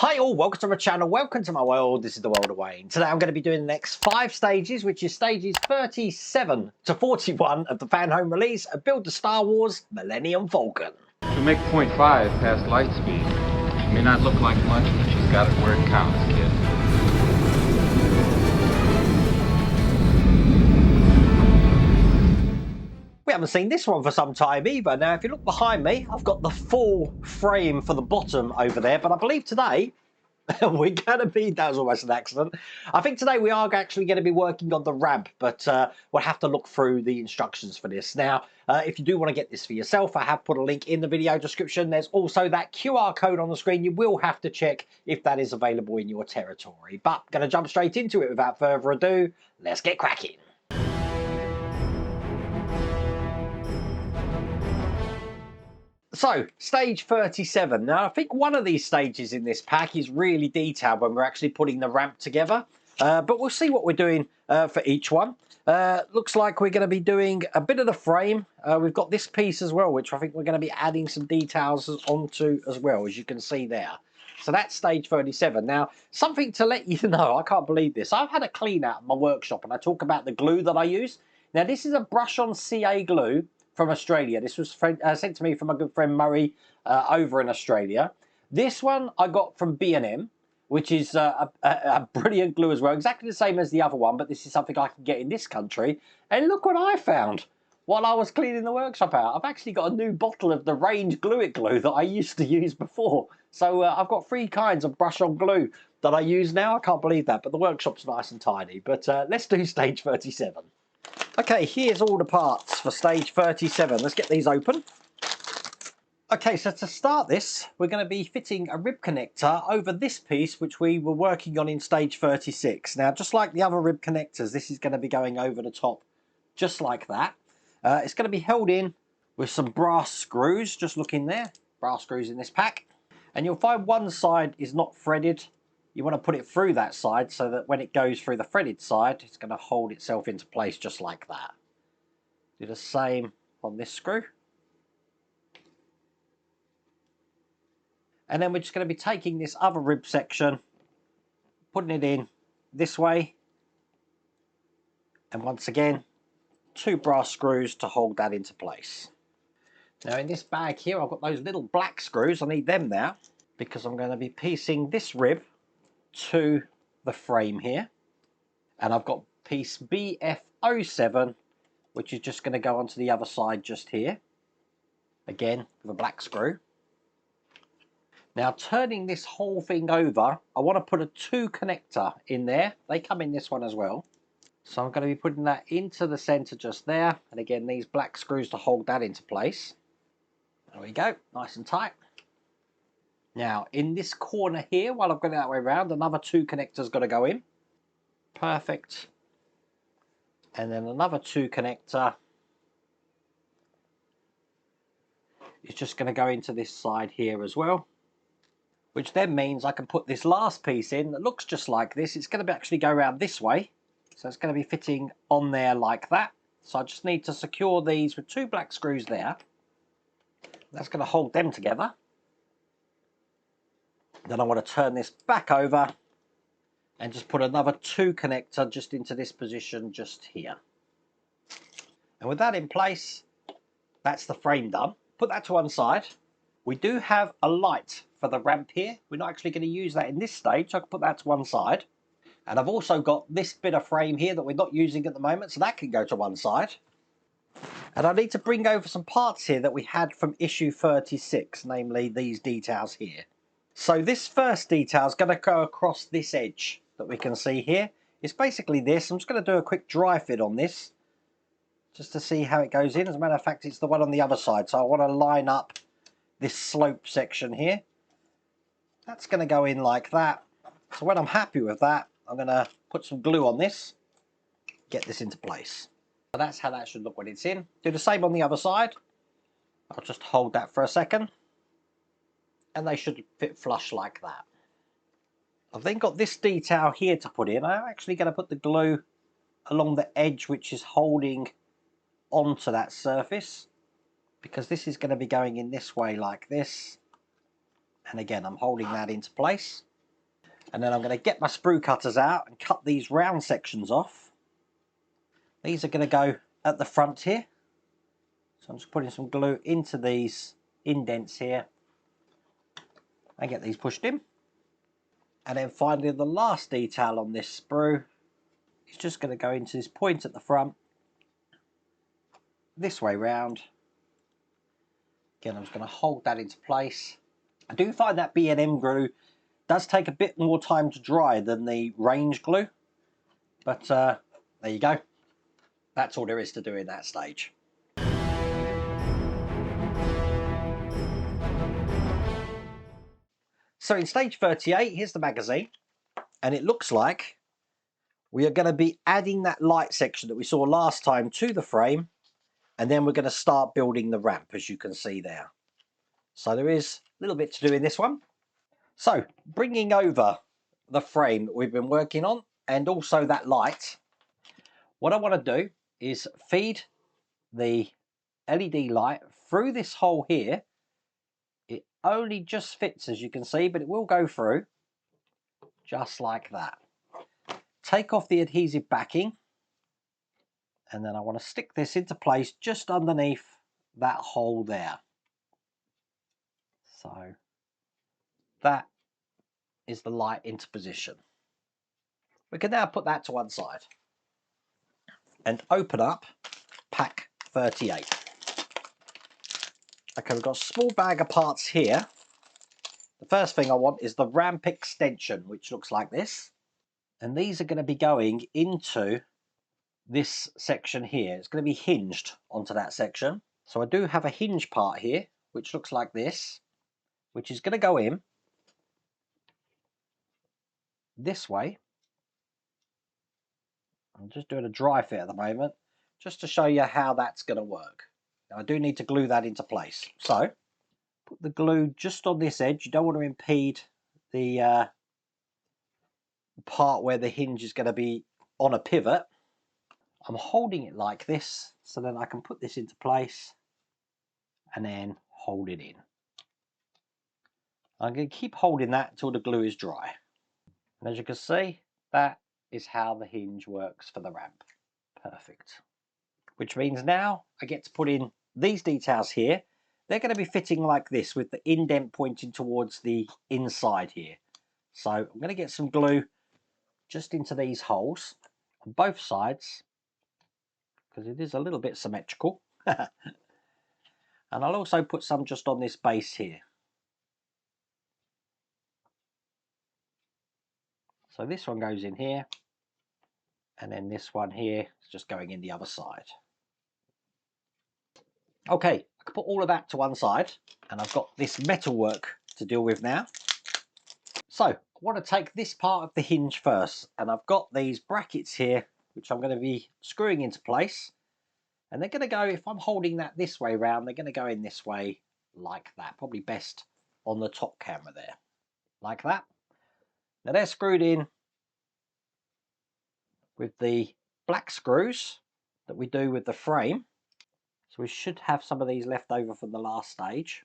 Hi all, welcome to my channel, welcome to my world. This is the world of Wayne. Today I'm going to be doing the next 5 stages, which is stages 37 to 41 of the Fanhome release of Build the Star Wars Millennium Falcon. To make 0.5 past light speed, it may not look like much, but she's got it where it counts, kid. We haven't seen this one for some time either. Now, if you look behind me, I've got the full frame for the bottom over there, but I believe today we're going to be, that was almost an accident. I think today we are actually going to be working on the ramp, but we'll have to look through the instructions for this. Now, if you do want to get this for yourself, I have put a link in the video description. There's also that QR code on the screen. You will have to check if that is available in your territory. But going to jump straight into it without further ado. Let's get cracking. So, stage 37. Now, I think one of these stages in this pack is really detailed when we're actually putting the ramp together. But we'll see what we're doing for each one. Looks like we're going to be doing a bit of the frame. We've got this piece as well, which I think we're going to be adding some details onto as well, as you can see there. So that's stage 37. Now, something to let you know, I can't believe this. I've had a clean out of my workshop and I talk about the glue that I use. Now, this is a brush-on CA glue from Australia. This was sent to me from my good friend Murray over in Australia. This one I got from B&M, which is a brilliant glue as well. Exactly the same as the other one, but this is something I can get in this country. And look what I found while I was cleaning the workshop out. I've actually got a new bottle of the Range Glue It glue that I used to use before. So I've got 3 kinds of brush-on glue that I use now. I can't believe that, but the workshop's nice and tidy. But let's do stage 37. Okay, here's all the parts for stage 37. Let's get these open. Okay, so to start this, we're going to be fitting a rib connector over this piece, which we were working on in stage 36. Now, just like the other rib connectors, this is going to be going over the top, just like that. It's going to be held in with some brass screws, just look in there, brass screws in this pack. And you'll find one side is not threaded. You want to put it through that side so that when it goes through the threaded side, it's going to hold itself into place just like that. Do the same on this screw. And then we're just going to be taking this other rib section, putting it in this way. And once again, 2 brass screws to hold that into place. Now in this bag here, I've got those little black screws. I need them now because I'm going to be piecing this rib to the frame here, and I've got piece BF07, which is just going to go onto the other side just here, again with a black screw. Now turning this whole thing over, I want to put a 2 connector in there. They come in this one as well, so I'm going to be putting that into the center just there, and again these black screws to hold that into place. There we go, nice and tight. Now, in this corner here, while I've got it that way around, another 2 connectors got to go in. Perfect. And then another 2 connector is just going to go into this side here as well. Which then means I can put this last piece in that looks just like this. It's going to actually go around this way. So it's going to be fitting on there like that. So I just need to secure these with 2 black screws there. That's going to hold them together. Then I want to turn this back over and just put another 2 connector just into this position just here. And with that in place, that's the frame done. Put that to one side. We do have a light for the ramp here. We're not actually going to use that in this stage, so I can put that to one side. And I've also got this bit of frame here that we're not using at the moment, so that can go to one side. And I need to bring over some parts here that we had from issue 36, namely these details here. So this first detail is going to go across this edge that we can see here. It's basically this. I'm just going to do a quick dry fit on this just to see how it goes in. As a matter of fact, it's the one on the other side. So I want to line up this slope section here. That's going to go in like that. So when I'm happy with that, I'm going to put some glue on this, get this into place. So that's how that should look when it's in. Do the same on the other side. I'll just hold that for a second. And they should fit flush like that. I've then got this detail here to put in. I'm actually going to put the glue along the edge which is holding onto that surface, because this is going to be going in this way like this. And again, I'm holding that into place. And then I'm going to get my sprue cutters out and cut these round sections off. These are going to go at the front here. So I'm just putting some glue into these indents here and get these pushed in. And then finally the last detail on this sprue is just going to go into this point at the front, this way round. Again, I'm just going to hold that into place. I do find that B&M glue does take a bit more time to dry than the range glue, but there you go. That's all there is to do in that stage. So in stage 38, here's the magazine, and it looks like we are going to be adding that light section that we saw last time to the frame, and then we're going to start building the ramp, as you can see there. So there is a little bit to do in this one. So bringing over the frame that we've been working on and also that light, what I want to do is feed the LED light through this hole here. It only just fits, as you can see, but it will go through just like that. Take off the adhesive backing, and then I want to stick this into place just underneath that hole there. So that is the light into position. We can now put that to one side and open up pack 38. Okay, we've got a small bag of parts here. The first thing I want is the ramp extension, which looks like this. And these are going to be going into this section here. It's going to be hinged onto that section. So I do have a hinge part here, which looks like this, which is going to go in this way. I'm just doing a dry fit at the moment, just to show you how that's going to work. Now I do need to glue that into place. So put the glue just on this edge. You don't want to impede the part where the hinge is going to be on a pivot. I'm holding it like this so then I can put this into place and then hold it in. I'm going to keep holding that until the glue is dry. And as you can see, that is how the hinge works for the ramp. Perfect. Which means now I get to put in these details here. They're going to be fitting like this with the indent pointing towards the inside here. So I'm going to get some glue just into these holes on both sides, because it is a little bit symmetrical. And I'll also put some just on this base here. So this one goes in here, and then this one here is just going in the other side. Okay, I can put all of that to one side, and I've got this metal work to deal with now. So I want to take this part of the hinge first, and I've got these brackets here which I'm going to be screwing into place, and they're going to go, if I'm holding that this way round, they're going to go in this way like that. Probably best on the top camera there, like that. Now they're screwed in with the black screws that we do with the frame, so we should have some of these left over from the last stage.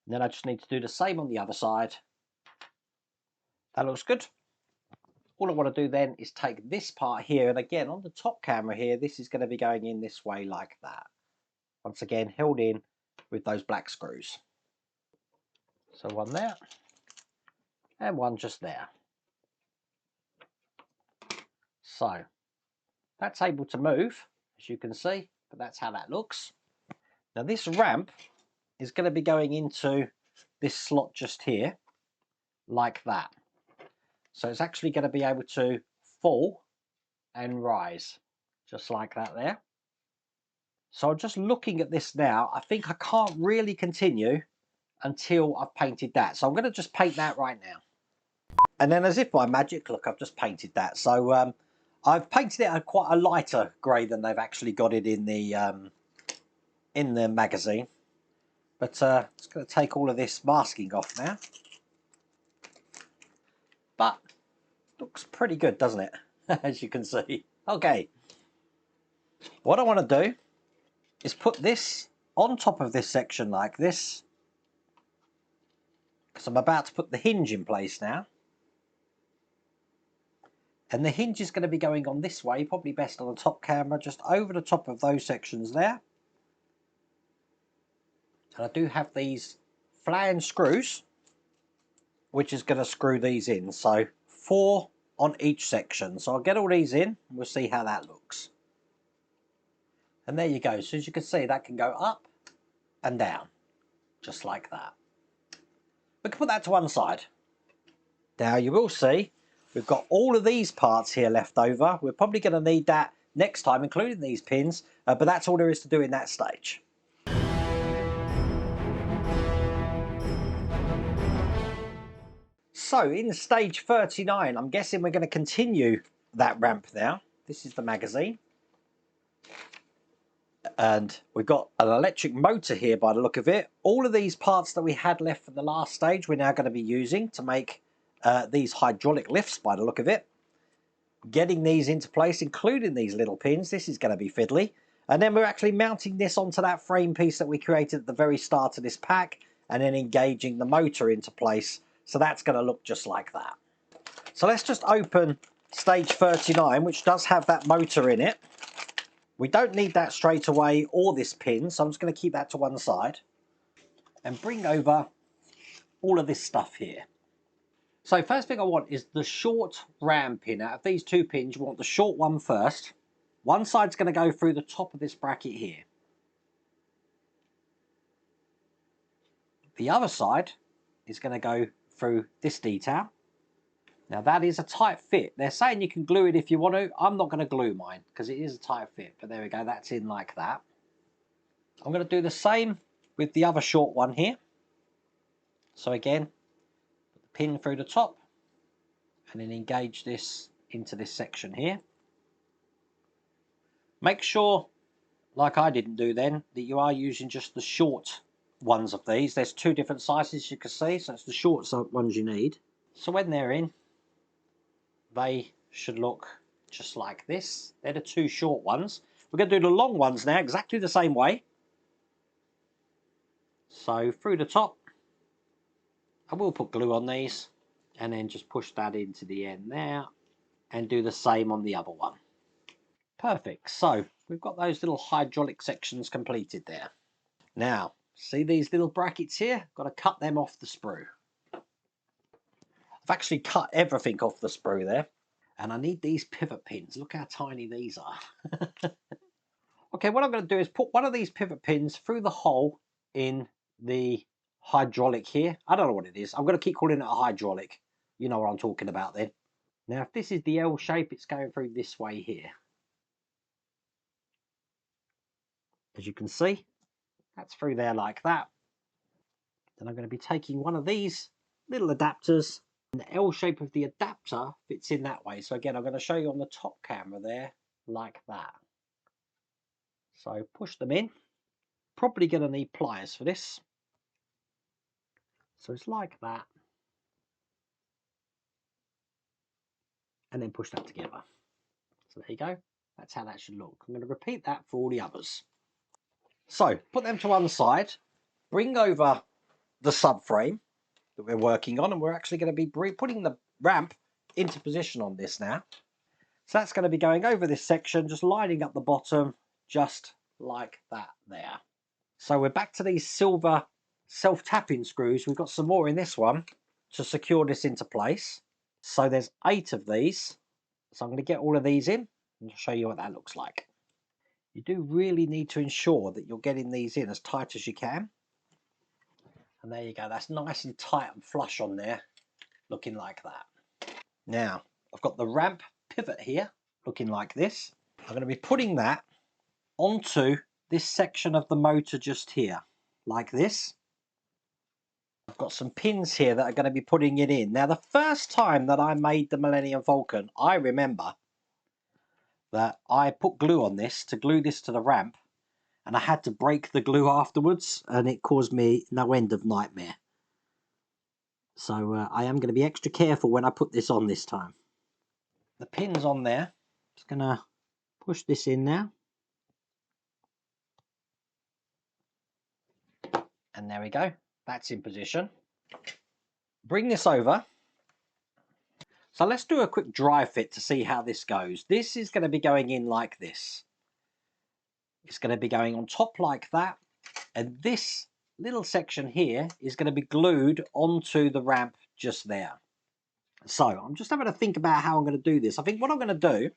And then I just need to do the same on the other side. That looks good. All I want to do then is take this part here, and again on the top camera here, this is going to be going in this way like that. Once again held in with those black screws. So one there and one just there. So that's able to move, as you can see, but that's how that looks. Now this ramp is going to be going into this slot just here like that. So it's actually going to be able to fall and rise just like that there. So I'm just looking at this now. I think I can't really continue until I've painted that. So I'm going to just paint that right now. And then as if by magic, look, I've just painted that. So I've painted it a quite a lighter grey than they've actually got it in the magazine. But it's going to take all of this masking off now. But looks pretty good, doesn't it? As you can see. Okay. What I want to do is put this on top of this section like this, because I'm about to put the hinge in place now. And the hinge is going to be going on this way, probably best on the top camera, just over the top of those sections there. And I do have these flange screws, which is going to screw these in. So 4 on each section. So I'll get all these in and we'll see how that looks. And there you go. So as you can see, that can go up and down, just like that. We can put that to one side. Now you will see we've got all of these parts here left over. We're probably going to need that next time, including these pins, but that's all there is to do in that stage. So in stage 39, I'm guessing we're going to continue that ramp now. This is the magazine. And we've got an electric motor here by the look of it. All of these parts that we had left for the last stage we're now going to be using to make these hydraulic lifts by the look of it. Getting these into place, including these little pins, this is going to be fiddly. And then we're actually mounting this onto that frame piece that we created at the very start of this pack, and then engaging the motor into place. So that's going to look just like that. So let's just open stage 39, which does have that motor in it. We don't need that straight away or this pin, so I'm just going to keep that to one side and bring over all of this stuff here. So first thing I want is the short ram pin. Out of these 2 pins, you want the short one first. One side's going to go through the top of this bracket here. The other side is going to go through this detail. Now that is a tight fit. They're saying you can glue it if you want to. I'm not going to glue mine because it is a tight fit, but there we go, that's in like that. I'm going to do the same with the other short one here. So again, put the pin through the top and then engage this into this section here. Make sure, like I didn't do then, that you are using just the short ones of these. There's 2 different sizes you can see, so it's the short ones you need. So when they're in, they should look just like this. They're the 2 short ones. We're going to do the long ones now exactly the same way. So through the top, I will put glue on these and then just push that into the end there and do the same on the other one. Perfect. So we've got those little hydraulic sections completed there. Now, see these little brackets here? Got to cut them off the sprue. I've actually cut everything off the sprue there. And I need these pivot pins. Look how tiny these are. Okay, what I'm going to do is put one of these pivot pins through the hole in the hydraulic here. I don't know what it is. I'm going to keep calling it a hydraulic. You know what I'm talking about then. Now, if this is the L shape, it's going through this way here. As you can see, that's through there like that. Then I'm going to be taking one of these little adapters, and the L shape of the adapter fits in that way. So again, I'm going to show you on the top camera there like that. So push them in. Probably going to need pliers for this. So it's like that. And then push that together. So there you go. That's how that should look. I'm going to repeat that for all the others. So put them to one side. Bring over the subframe that we're working on, and we're actually going to be putting the ramp into position on this now. So that's going to be going over this section, just lining up the bottom, just like that there. So we're back to these silver self-tapping screws. We've got some more in this one to secure this into place. So there's 8 of these. So I'm going to get all of these in and show you what that looks like. You do really need to ensure that you're getting these in as tight as you can. And there you go, that's nice and tight and flush on there, looking like that. Now, I've got the ramp pivot here, looking like this. I'm going to be putting that onto this section of the motor just here, like this. I've got some pins here that are going to be putting it in. Now, the first time that I made the Millennium Falcon, I remember that I put glue on this to glue this to the ramp, and I had to break the glue afterwards, and it caused me no end of nightmare. So I am going to be extra careful when I put this on this time. The pin's on there. Just going to push this in now. And there we go. That's in position. Bring this over. So let's do a quick dry fit to see how this goes. This is going to be going in like this. It's going to be going on top like that. And this little section here is going to be glued onto the ramp just there. So I'm just having to think about how I'm going to do this. I think what I'm going to do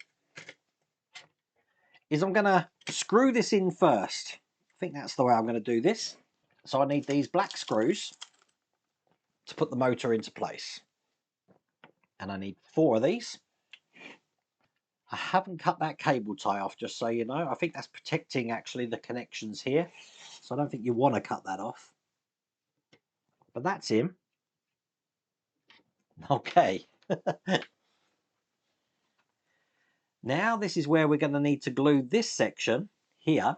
is I'm going to screw this in first. I think that's the way I'm going to do this. So I need these black screws to put the motor into place. And I need 4 of these. I haven't cut that cable tie off, just so you know. I think that's protecting actually the connections here. So I don't think you want to cut that off. But that's in. Okay. Now this is where we're going to need to glue this section here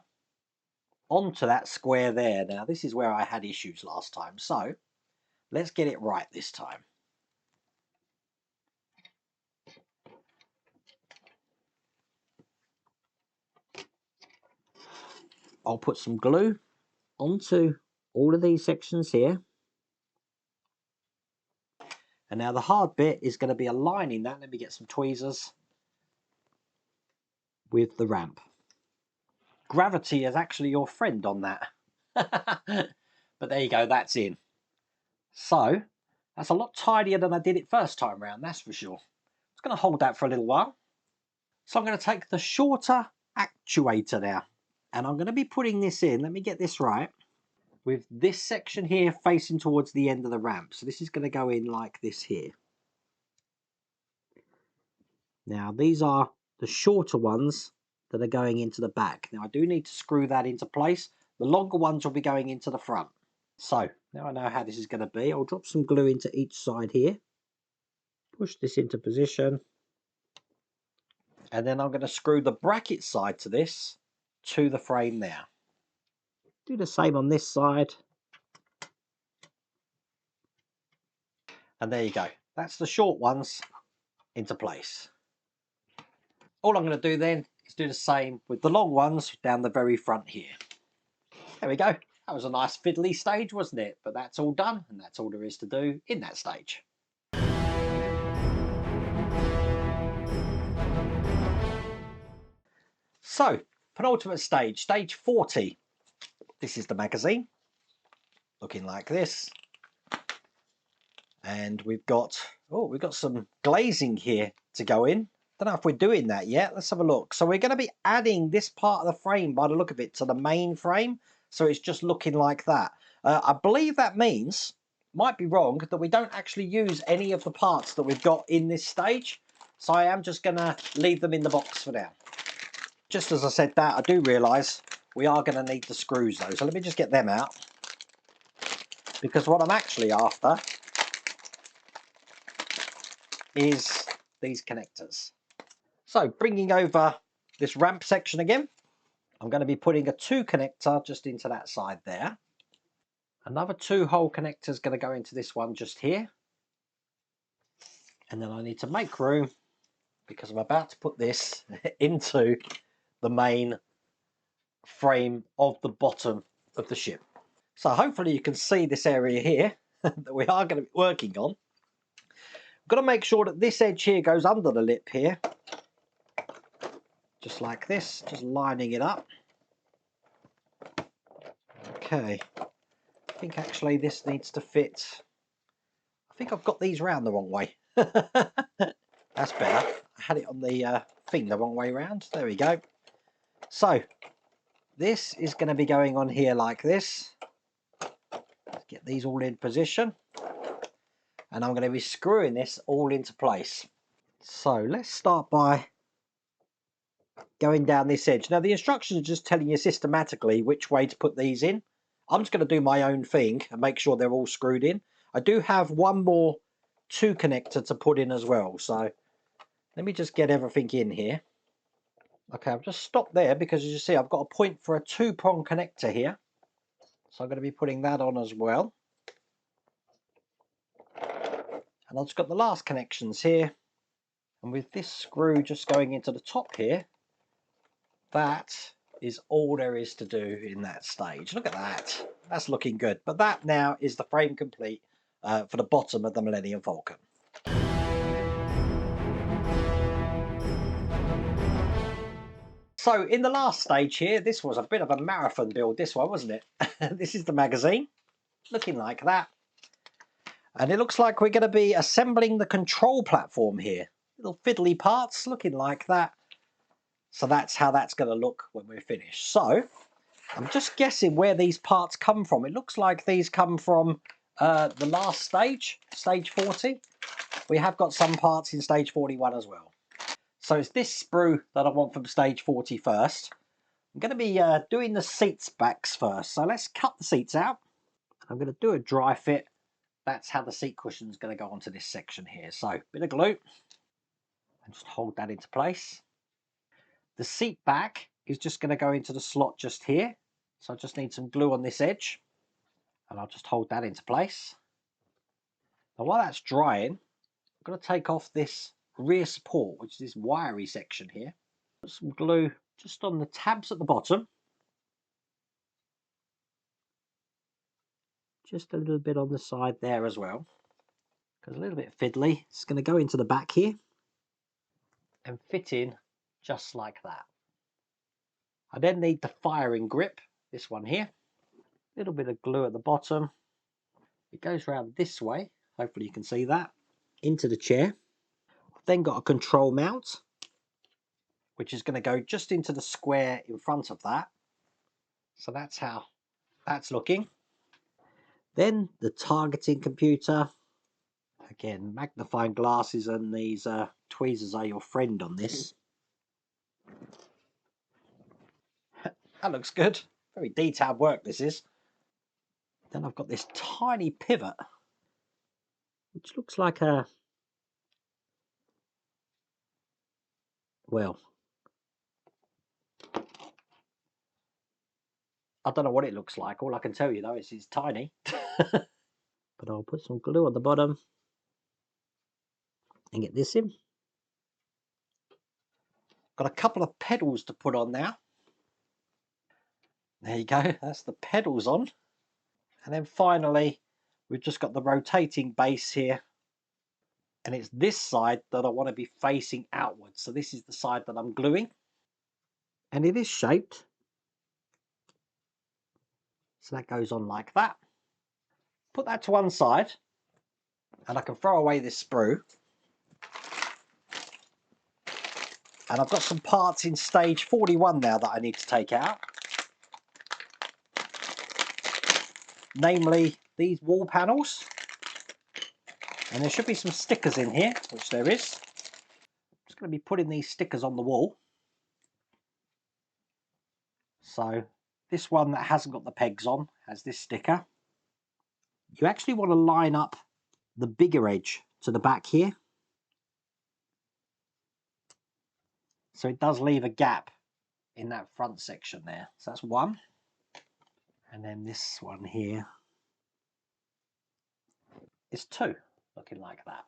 onto that square there. Now this is where I had issues last time. So let's get it right this time. I'll put some glue onto all of these sections here. And now the hard bit is going to be aligning that. Let me get some tweezers with the ramp. Gravity is actually your friend on that. But there you go, that's in. So that's a lot tidier than I did it first time round, that's for sure. It's going to hold that for a little while. So I'm going to take the shorter actuator now. And I'm going to be putting this in, let me get this right, with this section here facing towards the end of the ramp. So this is going to go in like this here. Now these are the shorter ones that are going into the back. Now I do need to screw that into place. The longer ones will be going into the front. So now I know how this is going to be. I'll drop some glue into each side here. Push this into position. And then I'm going to screw the bracket side to this to the frame there. Do the same on this side. And there you go. That's the short ones into place. All I'm going to do then is do the same with the long ones down the very front here. There we go. That was a nice fiddly stage, wasn't it? But that's all done, and that's all there is to do in that stage. So, penultimate stage, stage 40. This is the magazine, looking like this. And we've got some glazing here to go in. Don't know if we're doing that yet. Let's have a look. So we're going to be adding this part of the frame, by the look of it, to the main frame. So it's just looking like that. I believe that means, might be wrong, that we don't actually use any of the parts that we've got in this stage. So I am just going to leave them in the box for now. Just as I said that, I do realise we are going to need the screws though. So let me just get them out. Because what I'm actually after is these connectors. So bringing over this ramp section again, I'm going to be putting a 2 connector just into that side there. Another 2-hole connector is going to go into this one just here. And then I need to make room because I'm about to put this into the main frame of the bottom of the ship. So hopefully you can see this area here that we are going to be working on. Got to make sure that this edge here goes under the lip here, just like this, just lining it up. Okay, I think actually this needs to fit. I think I've got these round the wrong way. That's better. I had it on the thing the wrong way round. There we go. So this is going to be going on here like this. Let's get these all in position. And I'm going to be screwing this all into place. So let's start by going down this edge. Now the instructions are just telling you systematically which way to put these in. I'm just going to do my own thing and make sure they're all screwed in. I do have one more 2 connector to put in as well. So let me just get everything in here. Okay, I've just stopped there because as you see I've got a point for a 2-prong connector here. So I'm going to be putting that on as well. And I've just got the last connections here. And with this screw just going into the top here, that is all there is to do in that stage. Look at that. That's looking good. But that now is the frame complete for the bottom of the Millennium Falcon. So in the last stage here, this was a bit of a marathon build, this one, wasn't it? This is the magazine, looking like that. And it looks like we're going to be assembling the control platform here. Little fiddly parts, looking like that. So that's how that's going to look when we're finished. So I'm just guessing where these parts come from. It looks like these come from the last stage, stage 40. We have got some parts in stage 41 as well. So it's this sprue that I want from stage 40 first. I'm going to be doing the seats backs first. So let's cut the seats out. I'm going to do a dry fit. That's how the seat cushion is going to go onto this section here. So a bit of glue and just hold that into place. The seat back is just going to go into the slot just here. So I just need some glue on this edge and I'll just hold that into place. Now while that's drying, I'm going to take off this rear support, which is this wiry section here. Put some glue just on the tabs at the bottom. Just a little bit on the side there as well. Because a little bit fiddly. It's going to go into the back here and fit in just like that. I then need the firing grip, this one here. A little bit of glue at the bottom. It goes around this way, hopefully you can see that, into the chair. I've then got a control mount, which is going to go just into the square in front of that. So that's how that's looking. Then the targeting computer. Again, magnifying glasses and these tweezers are your friend on this. That looks good. Very detailed work this is. Then I've got this tiny pivot, which looks like a, well, I don't know what it looks like. All I can tell you though is it's tiny. But I'll put some glue on the bottom and get this in. Got a couple of pedals to put on now. There you go, that's the pedals on. And then finally, we've just got the rotating base here. And it's this side that I want to be facing outwards. So this is the side that I'm gluing. And it is shaped. So that goes on like that. Put that to one side. And I can throw away this sprue. And I've got some parts in stage 41 now that I need to take out. Namely, these wall panels. And there should be some stickers in here, which there is. I'm just going to be putting these stickers on the wall. So this one that hasn't got the pegs on has this sticker. You actually want to line up the bigger edge to the back here. So it does leave a gap in that front section there. So that's one. And then this one here is two, looking like that.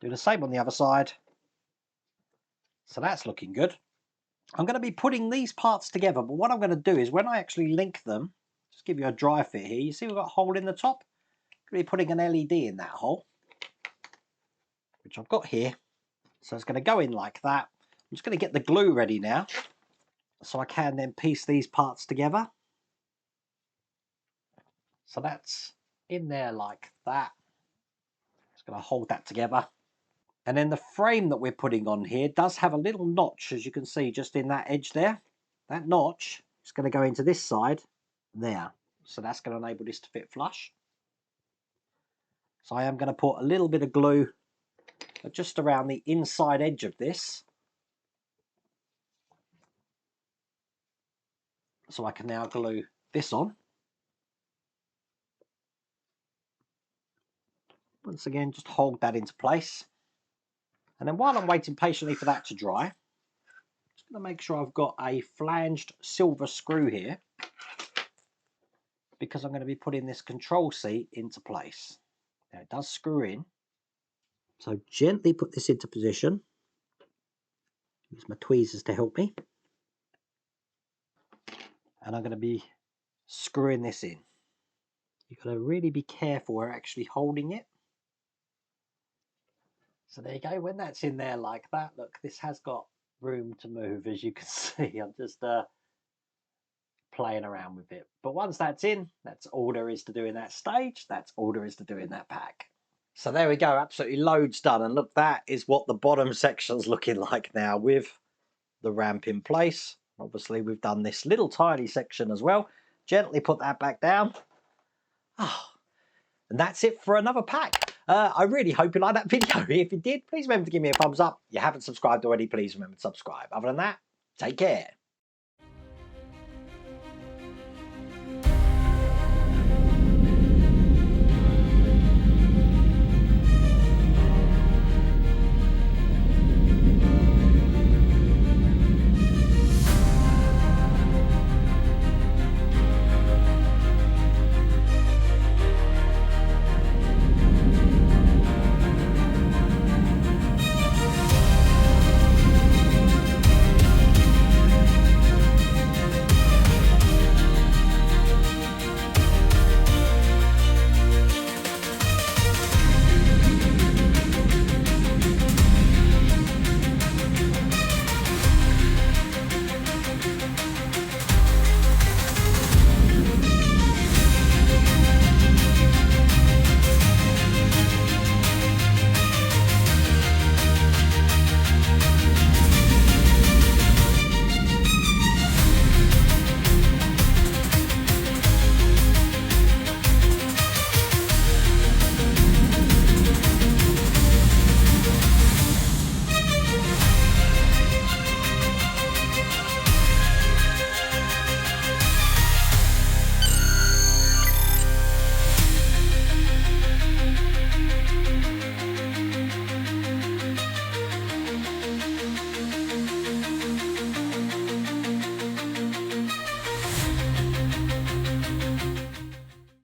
Do the same on the other side. So that's looking good. I'm going to be putting these parts together, but what I'm going to do is when I actually link them, just give you a dry fit here, you see we've got a hole in the top? I'm going to be putting an LED in that hole, which I've got here. So it's going to go in like that. I'm just going to get the glue ready now, so I can then piece these parts together. So that's in there like that. Just going to hold that together. And then the frame that we're putting on here does have a little notch, as you can see, just in that edge there. That notch is going to go into this side there. So that's going to enable this to fit flush. So I am going to put a little bit of glue just around the inside edge of this. So I can now glue this on. Once again, just hold that into place. And then while I'm waiting patiently for that to dry, I'm just going to make sure I've got a flanged silver screw here, because I'm going to be putting this control seat into place. Now it does screw in. So gently put this into position. Use my tweezers to help me. And I'm going to be screwing this in. You've got to really be careful we're actually holding it. So there you go, when that's in there like that, look, this has got room to move, as you can see. I'm just playing around with it. But once that's in, that's all there is to do in that stage. That's all there is to do in that pack. So there we go, absolutely loads done. And look, that is what the bottom section's looking like now with the ramp in place. Obviously, we've done this little tiny section as well. Gently put that back down. Oh, and that's it for another pack. I really hope you liked that video. If you did, please remember to give me a thumbs up. If you haven't subscribed already, please remember to subscribe. Other than that, take care.